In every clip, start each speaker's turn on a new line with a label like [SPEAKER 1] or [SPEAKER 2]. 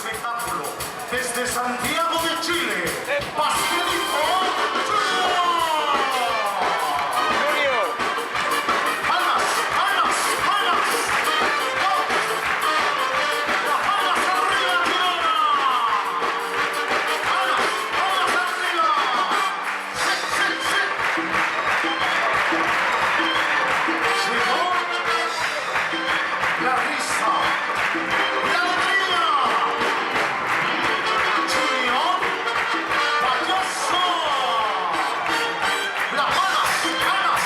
[SPEAKER 1] espectáculo. Desde Santiago de Chile, Pastelito Junior. ¡Palmas, palmas, palmas! ¡Las palmas arriba, Girona! ¡Palmas, palmas arriba! ¡Sí, sí, sí! Llegó la risa, la alegría. Junior Payaso. Las palmas, palmas.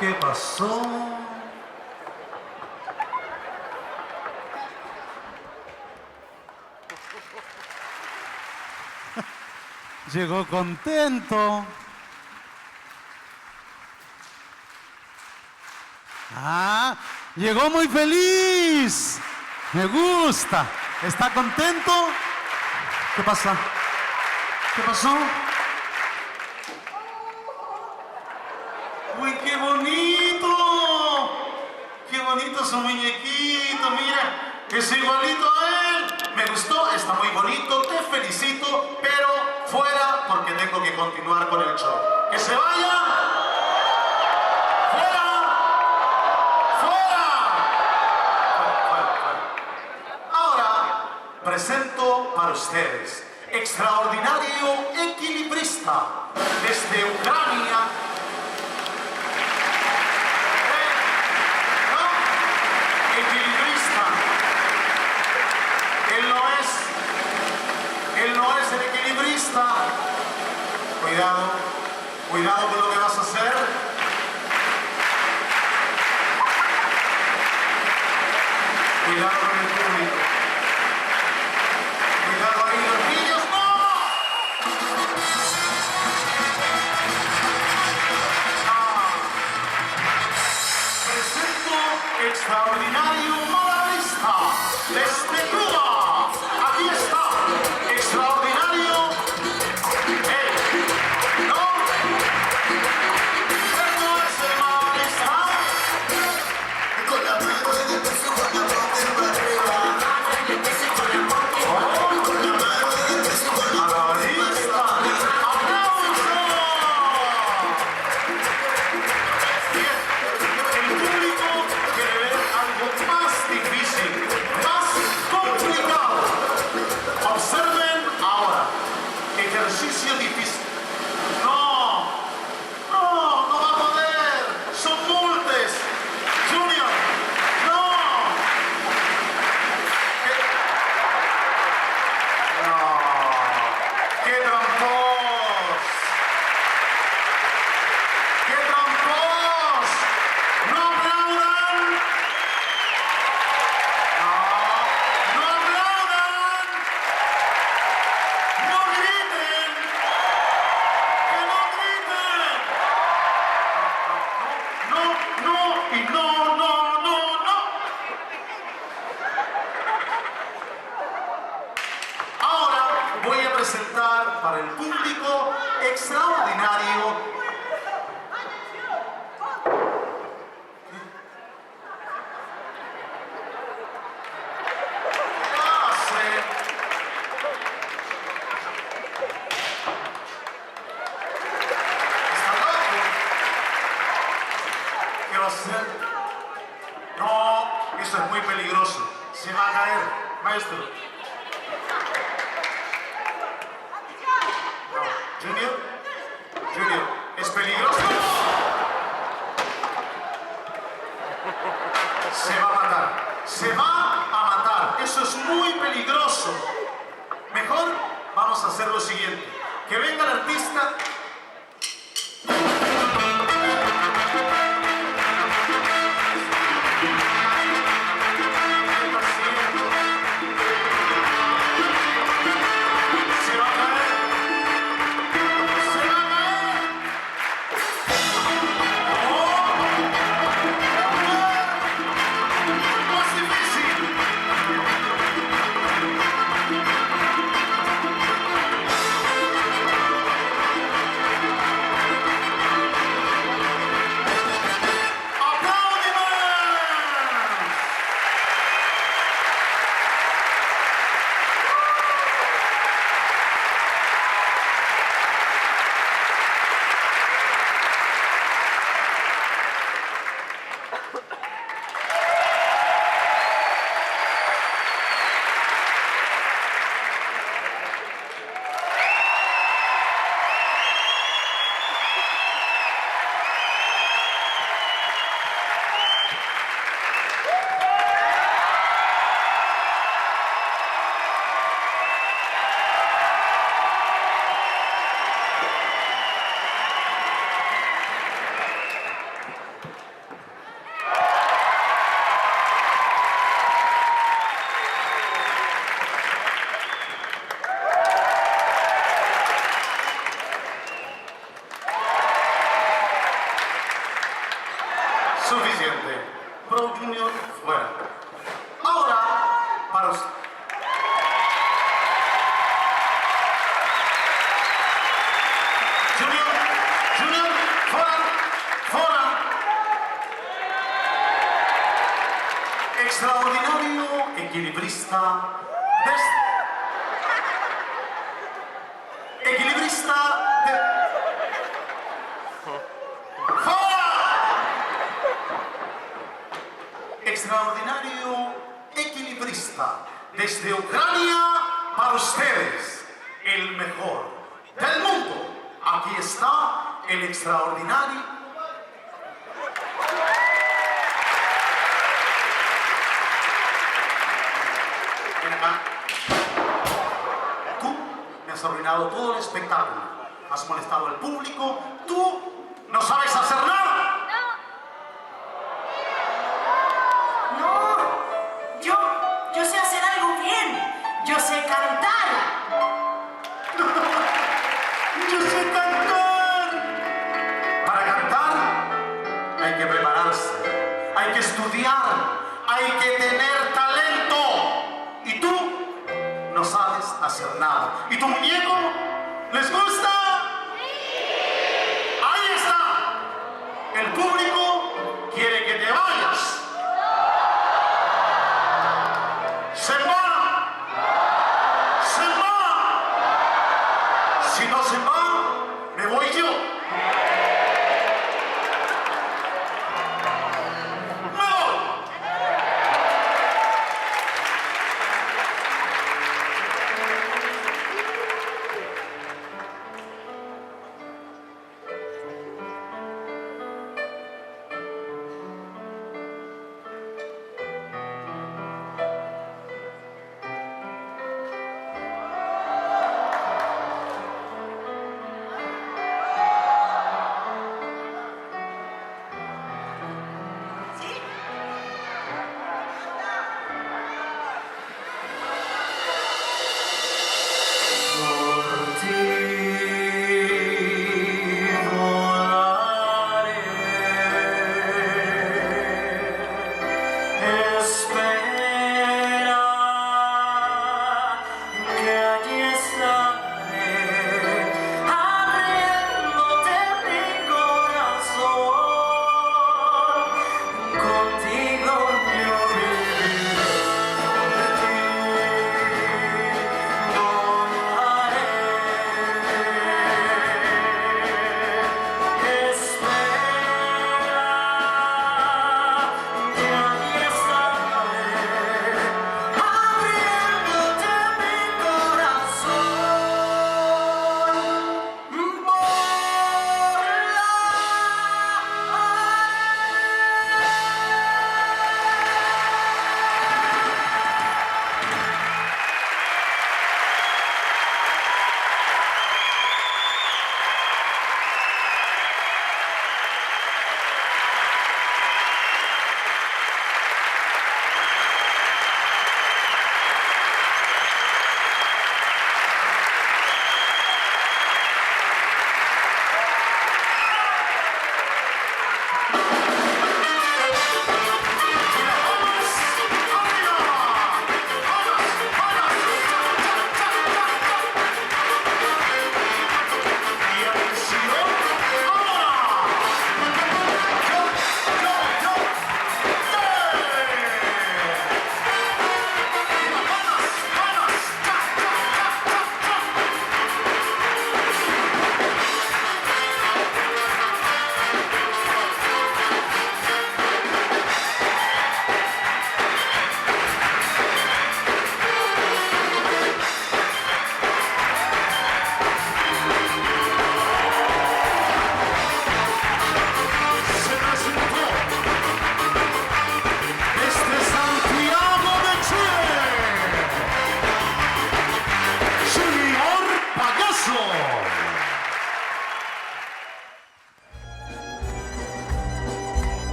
[SPEAKER 1] ¿Qué pasó?
[SPEAKER 2] Llegó contento. Ah, llegó muy feliz. Me gusta. ¿Está contento? ¿Qué pasa? ¿Qué pasó? ¡Uy, qué bonito! ¡Qué bonito su muñequito! Mira, es igualito a él. Me gustó, está muy bonito, te felicito, pero fuera porque tengo que continuar con el show. ¡Que se vaya! ¡Fuera! ¡Fuera! Fuera. Ahora presento para ustedes extraordinario equilibrista desde Ucrania. Él no es el equilibrista. Cuidado con lo que vas a hacer. Cuidado con el público. Cuidado ahí los niños. ¡No! Presento extraordinario malabarista desde Cuba. Aquí está, extraordinario. ¿No? ¿No es el malabarista?
[SPEAKER 3] Con la mano en el pecho, con la boca en arriba. Con la mano en el pecho, con la boca en
[SPEAKER 1] Malabarista. ¡Aplausos! Bien, el público quiere ver algo más difícil, más complicado. Observen ahora. Ejercicio difícil. No va a poder. Son multes. Junior, no. No. ¡Qué trampos! ¡Qué trampos! ¡No aplaudan! ¡No aplaudan! ¡No griten! ¡Que no griten! No, y no. Ahora voy a presentar para el público extraordinario. ¿Está loco? ¿Qué va a hacer? No, eso es muy peligroso. Se va a caer, maestro. No. Junior, es peligroso.
[SPEAKER 2] suficiente. Pro Junior, fuera. Ahora, para usted. Junior, fuera, fuera. Extraordinario equilibrista. Equilibrista de... ¡Fuera! Extraordinario equilibrista desde Ucrania para ustedes, el mejor del mundo. Aquí está el extraordinario. Ven acá. Tú me has arruinado todo el espectáculo. Has molestado al público. Tú no sabes hacer nada.
[SPEAKER 4] No, yo sé hacer algo bien. Yo sé cantar.
[SPEAKER 2] ¡Yo sé cantar! Para cantar hay que prepararse, hay que estudiar, hay que tener